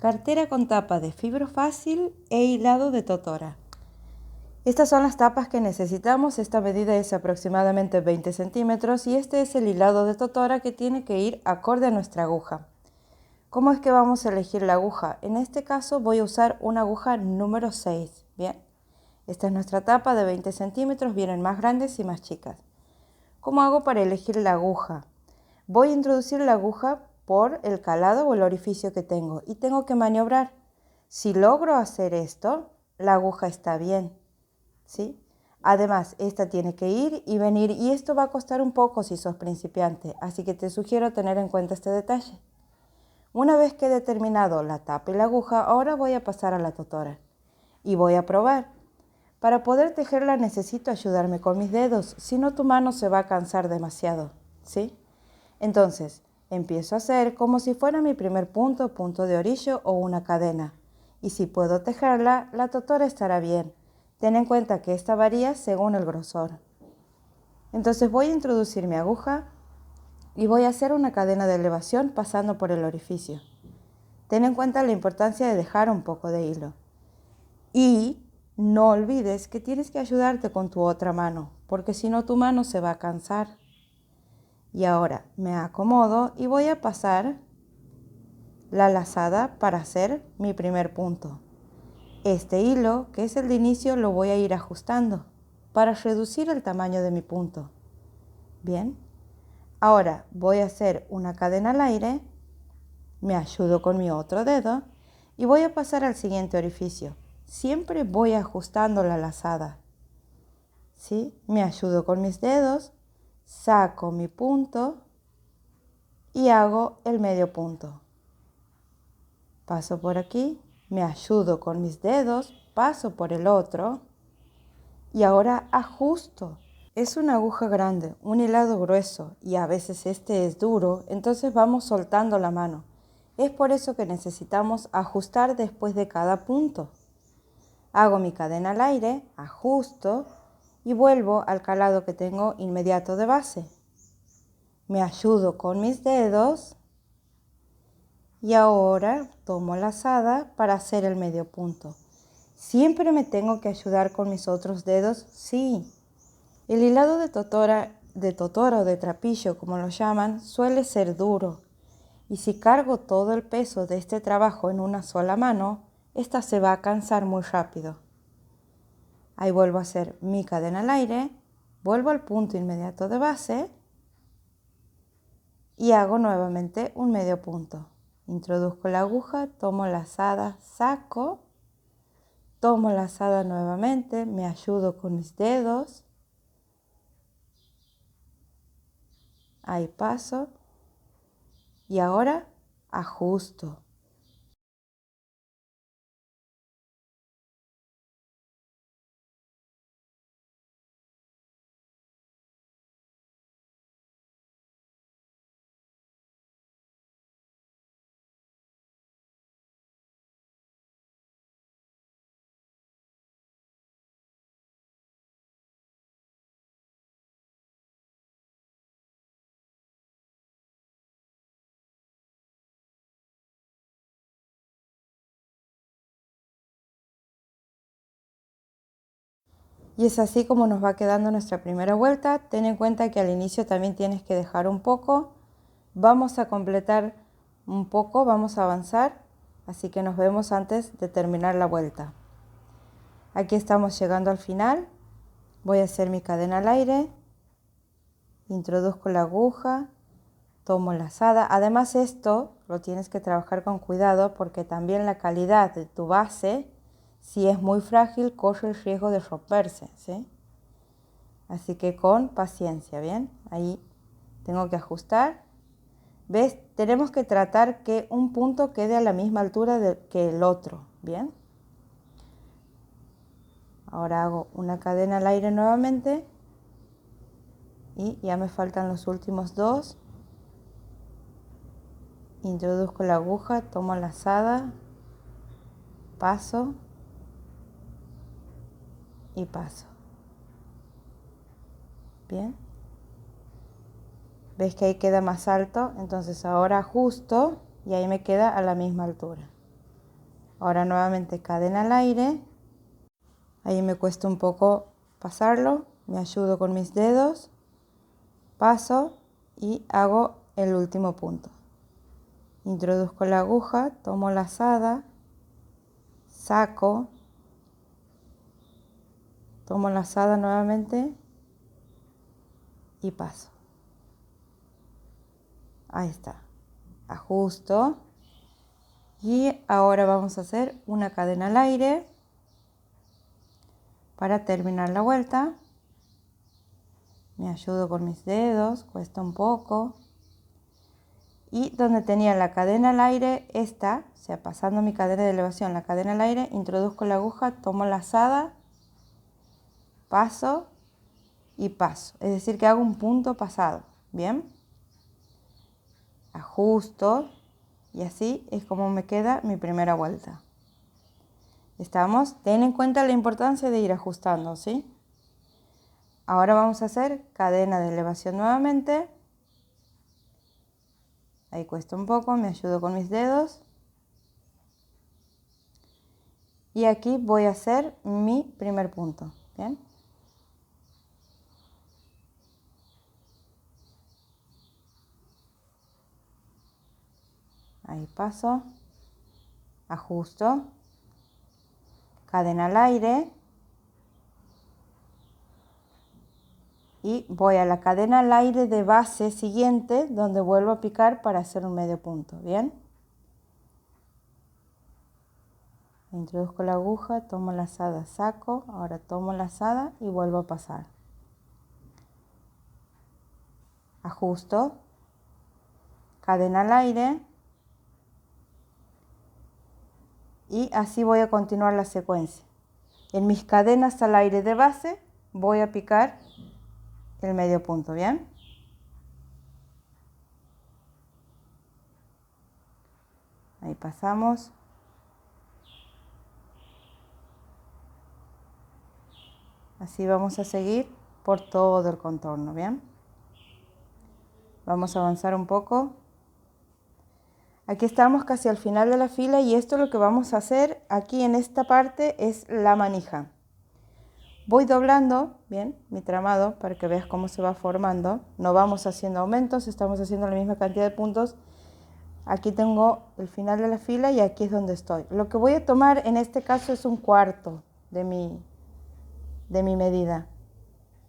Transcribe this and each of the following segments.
cartera con tapa de fibra fácil e hilado de totora. Estas son las tapas que necesitamos. Esta medida es aproximadamente 20 centímetros y este es el hilado de totora que tiene que ir acorde a nuestra aguja. ¿Cómo es que vamos a elegir la aguja? En este caso voy a usar una aguja número 6. Bien, esta es nuestra tapa de 20 centímetros, vienen más grandes y más chicas. ¿Cómo hago para elegir la aguja? Voy a introducir la aguja por el calado o el orificio que tengo y tengo que maniobrar. Si logro hacer esto, la aguja está bien, ¿sí? Además, esta tiene que ir y venir y esto va a costar un poco si sos principiante, así que te sugiero tener en cuenta este detalle. Una vez que he determinado la tapa y la aguja, ahora voy a pasar a la totora y voy a probar. Para poder tejerla necesito ayudarme con mis dedos, si no tu mano se va a cansar demasiado, ¿sí? Entonces, empiezo a hacer como si fuera mi primer punto, punto de orillo o una cadena. Y si puedo tejerla, la totora estará bien. Ten en cuenta que esta varía según el grosor. Entonces voy a introducir mi aguja y voy a hacer una cadena de elevación pasando por el orificio. Ten en cuenta la importancia de dejar un poco de hilo. Y no olvides que tienes que ayudarte con tu otra mano, porque si no tu mano se va a cansar. Y ahora me acomodo y voy a pasar la lazada para hacer mi primer punto. Este hilo, que es el de inicio, lo voy a ir ajustando para reducir el tamaño de mi punto. Bien, ahora voy a hacer una cadena al aire, me ayudo con mi otro dedo y voy a pasar al siguiente orificio. Siempre voy ajustando la lazada, ¿sí? Me ayudo con mis dedos, saco mi punto y hago el medio punto. Paso por aquí, me ayudo con mis dedos, paso por el otro y ahora ajusto. Es una aguja grande, un hilado grueso y a veces este es duro, entonces vamos soltando la mano. Es por eso que necesitamos ajustar después de cada punto. Hago mi cadena al aire, ajusto y vuelvo al calado que tengo inmediato de base. Me ayudo con mis dedos y ahora tomo lazada para hacer el medio punto. ¿Siempre me tengo que ayudar con mis otros dedos? Sí. El hilado de totora o de trapillo, como lo llaman, suele ser duro. Y si cargo todo el peso de este trabajo en una sola mano, esta se va a cansar muy rápido. Ahí vuelvo a hacer mi cadena al aire, vuelvo al punto inmediato de base y hago nuevamente un medio punto. Introduzco la aguja, tomo lazada, saco, tomo lazada nuevamente, me ayudo con mis dedos, ahí paso y ahora ajusto. Y es así como nos va quedando nuestra primera vuelta. Ten en cuenta que al inicio también tienes que dejar un poco. Vamos a completar un poco, vamos a avanzar. Así que nos vemos antes de terminar la vuelta. Aquí estamos llegando al final. Voy a hacer mi cadena al aire. Introduzco la aguja. Tomo lazada. Además esto lo tienes que trabajar con cuidado porque también la calidad de tu base, si es muy frágil, corre el riesgo de romperse, ¿sí? Así que con paciencia, ¿bien? Ahí tengo que ajustar. ¿Ves? Tenemos que tratar que un punto quede a la misma altura que el otro, ¿bien? Ahora hago una cadena al aire nuevamente y ya me faltan los últimos dos. Introduzco la aguja, tomo lazada, paso y paso. Bien. ¿Ves que ahí queda más alto? Entonces ahora ajusto y ahí me queda a la misma altura. Ahora nuevamente cadena al aire. Ahí me cuesta un poco pasarlo. Me ayudo con mis dedos. Paso y hago el último punto. Introduzco la aguja, tomo lazada, saco, tomo lazada nuevamente y paso. Ahí está. Ajusto. Y ahora vamos a hacer una cadena al aire para terminar la vuelta. Me ayudo con mis dedos, cuesta un poco. Y donde tenía la cadena al aire, esta, o sea, pasando mi cadena de elevación, la cadena al aire, introduzco la aguja, tomo lazada, paso y paso. Es decir, que hago un punto pasado. ¿Bien? Ajusto y así es como me queda mi primera vuelta. ¿Estamos? Ten en cuenta la importancia de ir ajustando, ¿sí? Ahora vamos a hacer cadena de elevación nuevamente. Ahí cuesta un poco, me ayudo con mis dedos. Y aquí voy a hacer mi primer punto. ¿Bien? Ahí paso. Ajusto. Cadena al aire. Y voy a la cadena al aire de base siguiente, donde vuelvo a picar para hacer un medio punto. ¿Bien? Introduzco la aguja, tomo lazada, saco, ahora tomo lazada y vuelvo a pasar. Ajusto, cadena al aire y así voy a continuar la secuencia. En mis cadenas al aire de base voy a picar el medio punto, ¿bien? Ahí pasamos. Así vamos a seguir por todo el contorno, ¿bien? Vamos a avanzar un poco. Aquí estamos casi al final de la fila y esto lo que vamos a hacer aquí en esta parte es la manija. Voy doblando, bien, mi tramado para que veas cómo se va formando. No vamos haciendo aumentos, estamos haciendo la misma cantidad de puntos. Aquí tengo el final de la fila y aquí es donde estoy. Lo que voy a tomar en este caso es un cuarto de mi medida.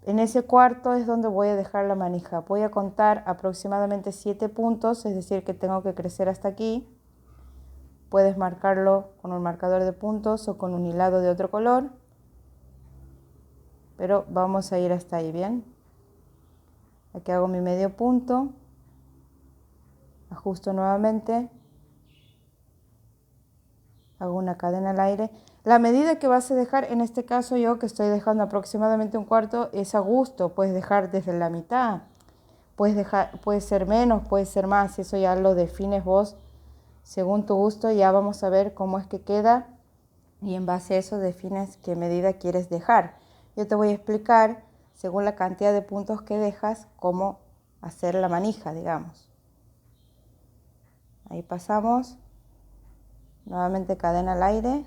En ese cuarto es donde voy a dejar la manija. Voy a contar aproximadamente 7 puntos, es decir, que tengo que crecer hasta aquí. Puedes marcarlo con un marcador de puntos o con un hilado de otro color. Pero vamos a ir hasta ahí, ¿bien? Aquí hago mi medio punto. Ajusto nuevamente. Hago una cadena al aire. La medida que vas a dejar, en este caso yo que estoy dejando aproximadamente un cuarto, es a gusto. Puedes dejar desde la mitad, puede ser menos, puede ser más. Eso ya lo defines vos según tu gusto. Ya vamos a ver cómo es que queda y en base a eso defines qué medida quieres dejar. Yo te voy a explicar, según la cantidad de puntos que dejas, cómo hacer la manija, digamos. Ahí pasamos. Nuevamente cadena al aire.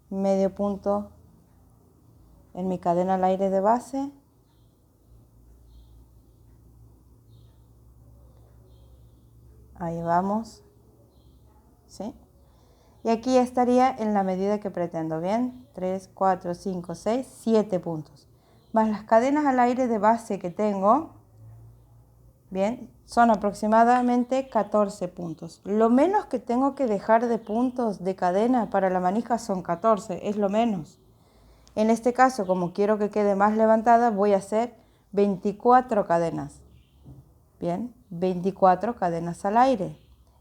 Medio punto en mi cadena al aire de base. Ahí vamos. ¿Sí? Y aquí ya estaría en la medida que pretendo, ¿bien? 3, 4, 5, 6, 7 puntos. Más las cadenas al aire de base que tengo, ¿bien? Son aproximadamente 14 puntos. Lo menos que tengo que dejar de puntos de cadena para la manija son 14, es lo menos. En este caso, como quiero que quede más levantada, voy a hacer 24 cadenas. Bien, 24 cadenas al aire.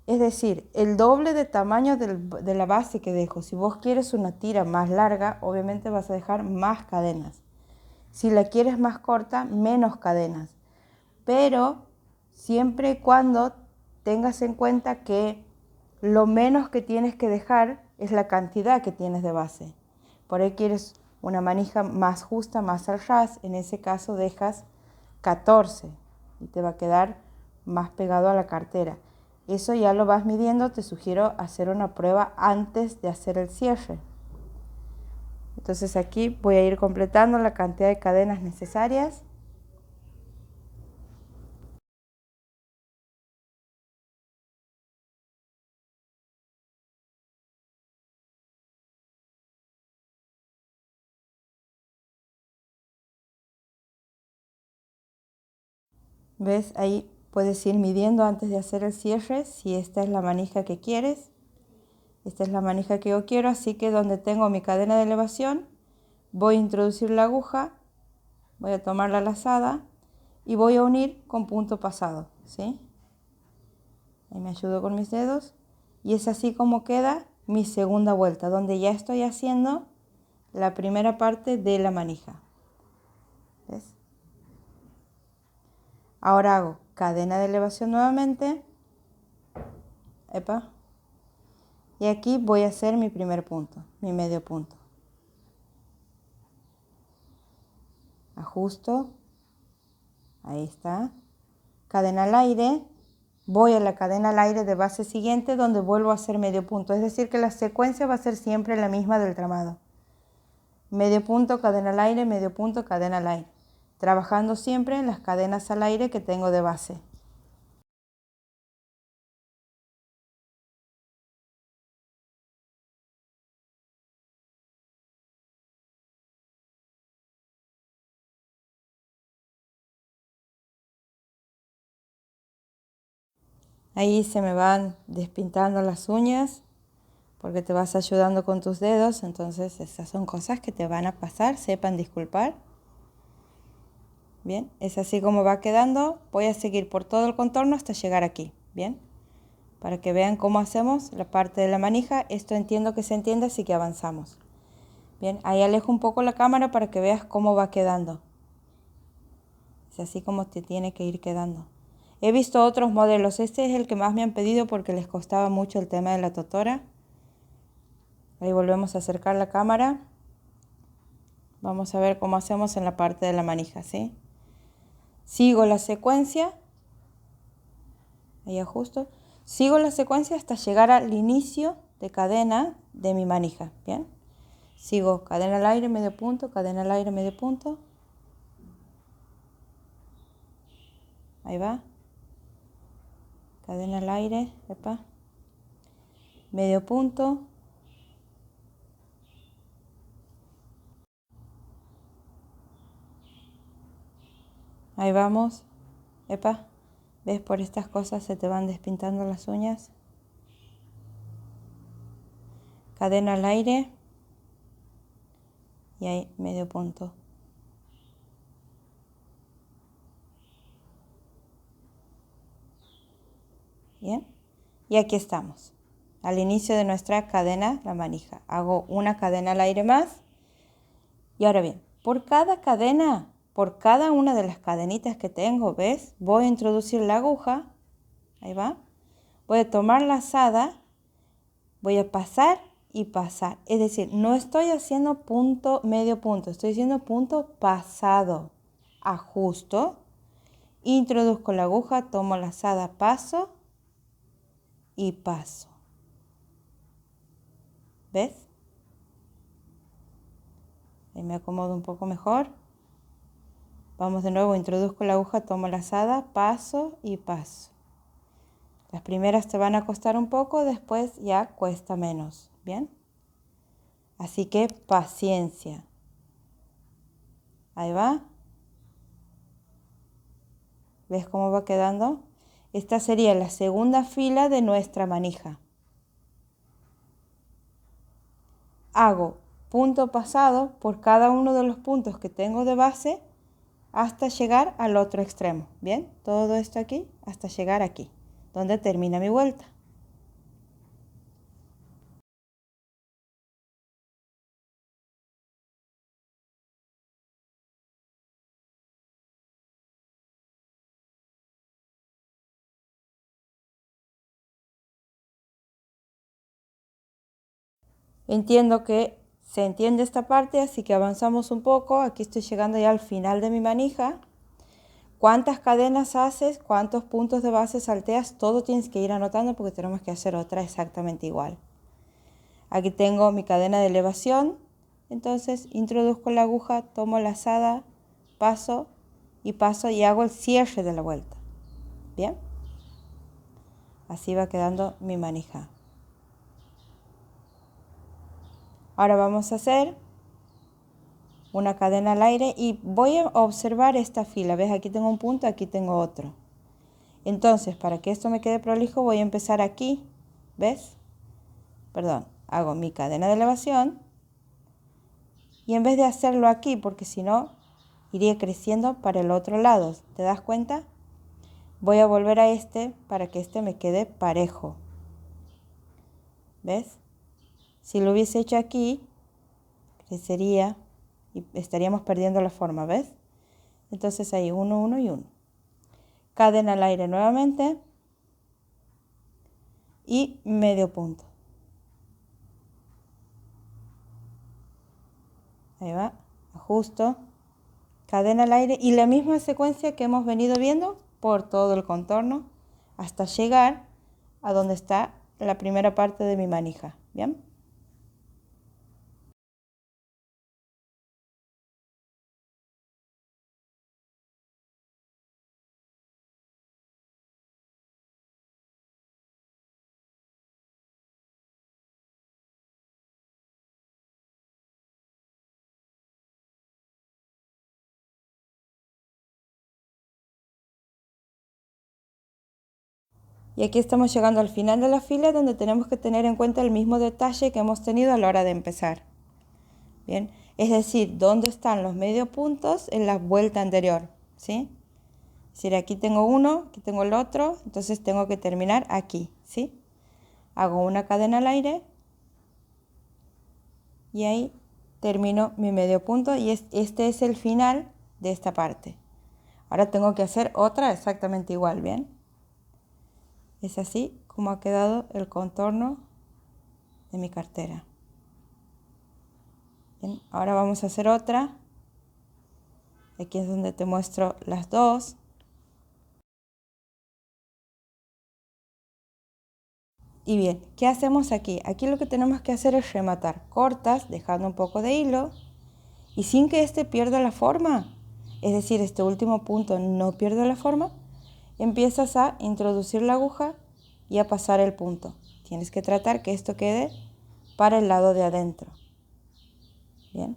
Es decir, el doble de tamaño de la base que dejo. Si vos quieres una tira más larga, obviamente vas a dejar más cadenas. Si la quieres más corta, menos cadenas. Pero siempre y cuando tengas en cuenta que lo menos que tienes que dejar es la cantidad que tienes de base. Por ahí quieres una manija más justa, más al ras, en ese caso dejas 14 y te va a quedar más pegado a la cartera. Eso ya lo vas midiendo, te sugiero hacer una prueba antes de hacer el cierre. Entonces aquí voy a ir completando la cantidad de cadenas necesarias. ¿Ves? Ahí puedes ir midiendo antes de hacer el cierre si esta es la manija que quieres. Esta es la manija que yo quiero, así que donde tengo mi cadena de elevación, voy a introducir la aguja, voy a tomar la lazada y voy a unir con punto pasado, ¿sí? Ahí me ayudo con mis dedos y es así como queda mi segunda vuelta, donde ya estoy haciendo la primera parte de la manija. ¿Ves? Ahora hago cadena de elevación nuevamente. Epa. Y aquí voy a hacer mi primer punto, mi medio punto. Ajusto. Ahí está. Cadena al aire. Voy a la cadena al aire de base siguiente donde vuelvo a hacer medio punto. Es decir que la secuencia va a ser siempre la misma del tramado. Medio punto, cadena al aire, medio punto, cadena al aire. Trabajando siempre en las cadenas al aire que tengo de base. Ahí se me van despintando las uñas porque te vas ayudando con tus dedos, entonces esas son cosas que te van a pasar, sepan disculpar. Bien, es así como va quedando. Voy a seguir por todo el contorno hasta llegar aquí, bien, para que vean cómo hacemos la parte de la manija. Esto entiendo que se entiende, así que avanzamos. Bien, ahí alejo un poco la cámara para que veas cómo va quedando. Es así como te tiene que ir quedando. He visto otros modelos, este es el que más me han pedido porque les costaba mucho el tema de la totora. Ahí volvemos a acercar la cámara. Vamos a ver cómo hacemos en la parte de la manija, ¿sí? Sigo la secuencia. Ahí ajusto. Sigo la secuencia hasta llegar al inicio de cadena de mi manija, ¿bien? Sigo cadena al aire, medio punto, cadena al aire, medio punto. Ahí va. Cadena al aire, epa. Medio punto. Ahí vamos. Epa. ¿Ves? Por estas cosas se te van despintando las uñas. Cadena al aire. Y ahí medio punto. Bien. Y aquí estamos. Al inicio de nuestra cadena, la manija. Hago una cadena al aire más. Y ahora bien, por cada cadena, por cada una de las cadenitas que tengo, ¿ves? Voy a introducir la aguja. Ahí va. Voy a tomar la lazada. Voy a pasar y pasar. Es decir, no estoy haciendo punto, medio punto. Estoy haciendo punto pasado. Ajusto. Introduzco la aguja, tomo la lazada, paso y paso. ¿Ves? Ahí me acomodo un poco mejor. Vamos de nuevo, introduzco la aguja, tomo la lazada, paso y paso. Las primeras te van a costar un poco, después ya cuesta menos, ¿bien? Así que paciencia. Ahí va. ¿Ves cómo va quedando? Esta sería la segunda fila de nuestra manija. Hago punto pasado por cada uno de los puntos que tengo de base hasta llegar al otro extremo. ¿Bien? Todo esto aquí hasta llegar aquí, donde termina mi vuelta. Entiendo que se entiende esta parte, así que avanzamos un poco. Aquí estoy llegando ya al final de mi manija. ¿Cuántas cadenas haces? ¿Cuántos puntos de base salteas? Todo tienes que ir anotando porque tenemos que hacer otra exactamente igual. Aquí tengo mi cadena de elevación. Entonces introduzco la aguja, tomo lazada, paso y hago el cierre de la vuelta. ¿Bien? Así va quedando mi manija. Ahora vamos a hacer una cadena al aire y voy a observar esta fila. ¿Ves? Aquí tengo un punto, aquí tengo otro. Entonces, para que esto me quede prolijo, voy a empezar aquí. ¿Ves? Perdón, hago mi cadena de elevación. Y en vez de hacerlo aquí, porque si no, iría creciendo para el otro lado. ¿Te das cuenta? Voy a volver a este para que este me quede parejo. ¿Ves? Si lo hubiese hecho aquí, crecería y estaríamos perdiendo la forma, ¿ves? Entonces ahí 1, 1 y 1. Cadena al aire nuevamente y medio punto. Ahí va, ajusto, cadena al aire y la misma secuencia que hemos venido viendo por todo el contorno hasta llegar a donde está la primera parte de mi manija. ¿Bien? Y aquí estamos llegando al final de la fila donde tenemos que tener en cuenta el mismo detalle que hemos tenido a la hora de empezar. Bien, es decir, dónde están los medio puntos en la vuelta anterior, ¿sí? Es decir, aquí tengo uno, aquí tengo el otro, entonces tengo que terminar aquí, ¿sí? Hago una cadena al aire y ahí termino mi medio punto y este es el final de esta parte. Ahora tengo que hacer otra exactamente igual, ¿bien? Es así como ha quedado el contorno de mi cartera. Bien, ahora vamos a hacer otra. Aquí es donde te muestro las dos. Y bien, ¿qué hacemos aquí? Aquí lo que tenemos que hacer es rematar cortas, dejando un poco de hilo y sin que este pierda la forma, es decir, este último punto no pierde la forma, empiezas a introducir la aguja y a pasar el punto. Tienes que tratar que esto quede para el lado de adentro. Bien,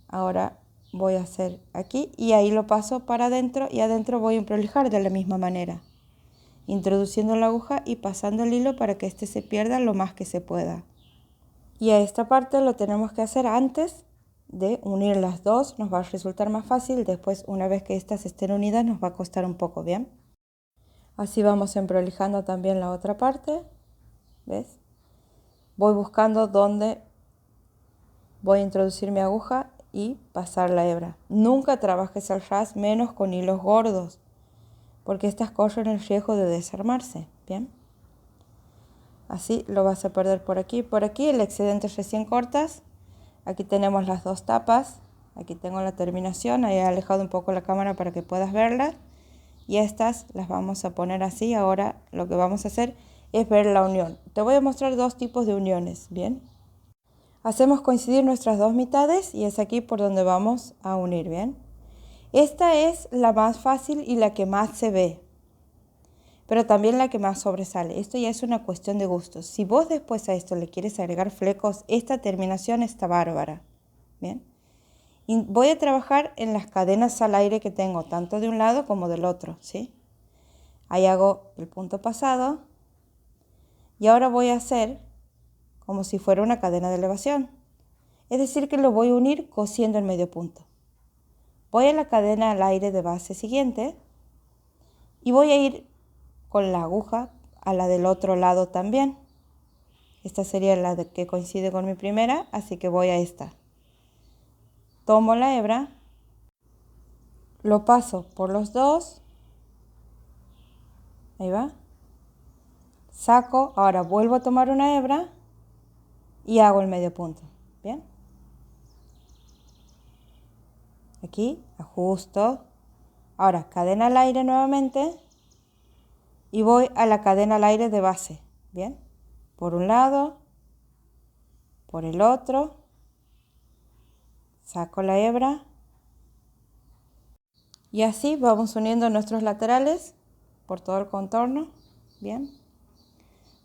ahora voy a hacer aquí y ahí lo paso para adentro y adentro voy a prolijar de la misma manera, introduciendo la aguja y pasando el hilo para que este se pierda lo más que se pueda. Y a esta parte lo tenemos que hacer antes de unir las dos, nos va a resultar más fácil, después una vez que estas estén unidas nos va a costar un poco, ¿bien? Así vamos emprolijando también la otra parte, ¿ves? Voy buscando dónde voy a introducir mi aguja y pasar la hebra. Nunca trabajes al ras, menos con hilos gordos, porque estas corren el riesgo de desarmarse, ¿bien? Así lo vas a perder por aquí, el excedente recién cortas. Aquí tenemos las dos tapas, aquí tengo la terminación, ahí he alejado un poco la cámara para que puedas verla. Y estas las vamos a poner así. Ahora lo que vamos a hacer es ver la unión. Te voy a mostrar dos tipos de uniones, ¿bien? Hacemos coincidir nuestras dos mitades y es aquí por donde vamos a unir, ¿bien? Esta es la más fácil y la que más se ve, pero también la que más sobresale. Esto ya es una cuestión de gustos. Si vos después a esto le quieres agregar flecos, esta terminación está bárbara, ¿bien? Y voy a trabajar en las cadenas al aire que tengo, tanto de un lado como del otro, ¿sí? Ahí hago el punto pasado y ahora voy a hacer como si fuera una cadena de elevación. Es decir, que lo voy a unir cosiendo el medio punto. Voy a la cadena al aire de base siguiente y voy a ir con la aguja a la del otro lado también. Esta sería la que coincide con mi primera, así que voy a esta. Tomo la hebra, lo paso por los dos, ahí va, saco, ahora vuelvo a tomar una hebra y hago el medio punto, ¿bien? Aquí ajusto, Ahora, cadena al aire nuevamente y voy a la cadena al aire de base, ¿bien? Por un lado, por el otro, saco la hebra y así vamos uniendo nuestros laterales por todo el contorno, ¿bien?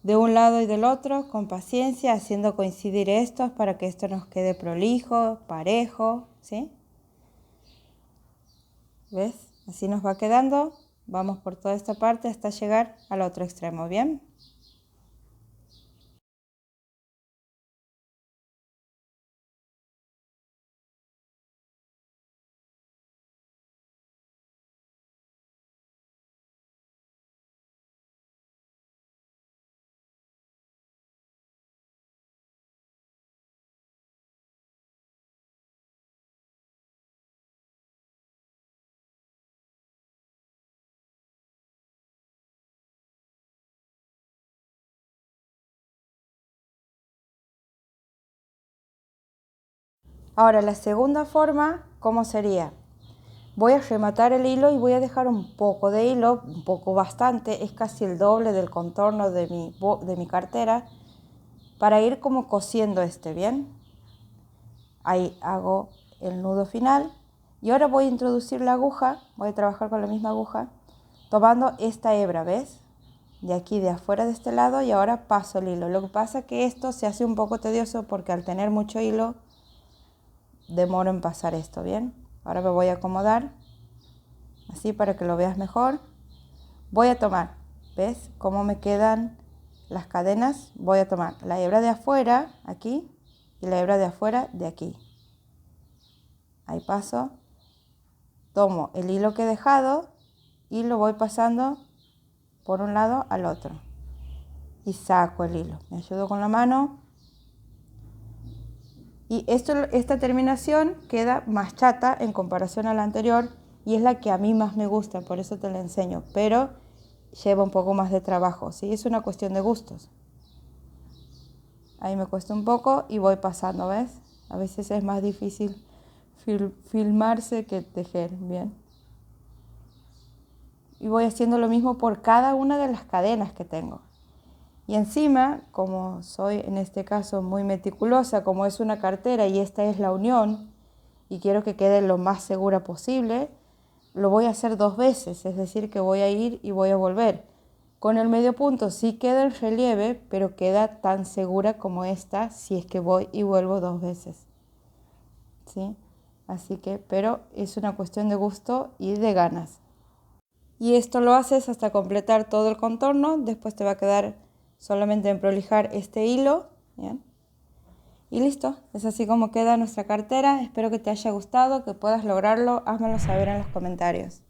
De un lado y del otro, con paciencia, haciendo coincidir estos para que esto nos quede prolijo, parejo, ¿sí? ¿Ves? Así nos va quedando. Vamos por toda esta parte hasta llegar al otro extremo, ¿bien? Ahora, la segunda forma, ¿cómo sería? Voy a rematar el hilo y voy a dejar un poco de hilo, un poco bastante, es casi el doble del contorno de mi cartera, para ir como cosiendo ¿bien? Ahí hago el nudo final y ahora voy a introducir la aguja, voy a trabajar con la misma aguja, tomando esta hebra, ¿ves? De aquí de afuera de este lado y ahora paso el hilo. Lo que pasa es que esto se hace un poco tedioso porque al tener mucho hilo, demoro en pasar esto, ¿bien? Ahora me voy a acomodar, así para que lo veas mejor. Voy a tomar, ¿ves cómo me quedan las cadenas? Voy a tomar la hebra de afuera, aquí, y la hebra de afuera, de aquí. Ahí paso, tomo el hilo que he dejado y lo voy pasando por un lado al otro. Y saco el hilo, me ayudo con la mano. Y esta terminación queda más chata en comparación a la anterior y es la que a mí más me gusta, por eso te la enseño, pero lleva un poco más de trabajo, ¿sí? Es una cuestión de gustos. Ahí me cuesta un poco y voy pasando, ¿ves? A veces es más difícil filmarse que tejer, ¿bien? Y voy haciendo lo mismo por cada una de las cadenas que tengo. Y encima, como soy en este caso muy meticulosa, como es una cartera y esta es la unión, y quiero que quede lo más segura posible, lo voy a hacer 2 veces, es decir, que voy a ir y voy a volver. Con el medio punto sí queda en relieve, pero queda tan segura como esta si es que voy y vuelvo 2 veces. ¿Sí? Así que, pero es una cuestión de gusto y de ganas. Y esto lo haces hasta completar todo el contorno, después te va a quedar solamente en prolijar este hilo, ¿bien? Y listo, es así como queda nuestra cartera. Espero que te haya gustado, que puedas lograrlo. Házmelo saber en los comentarios.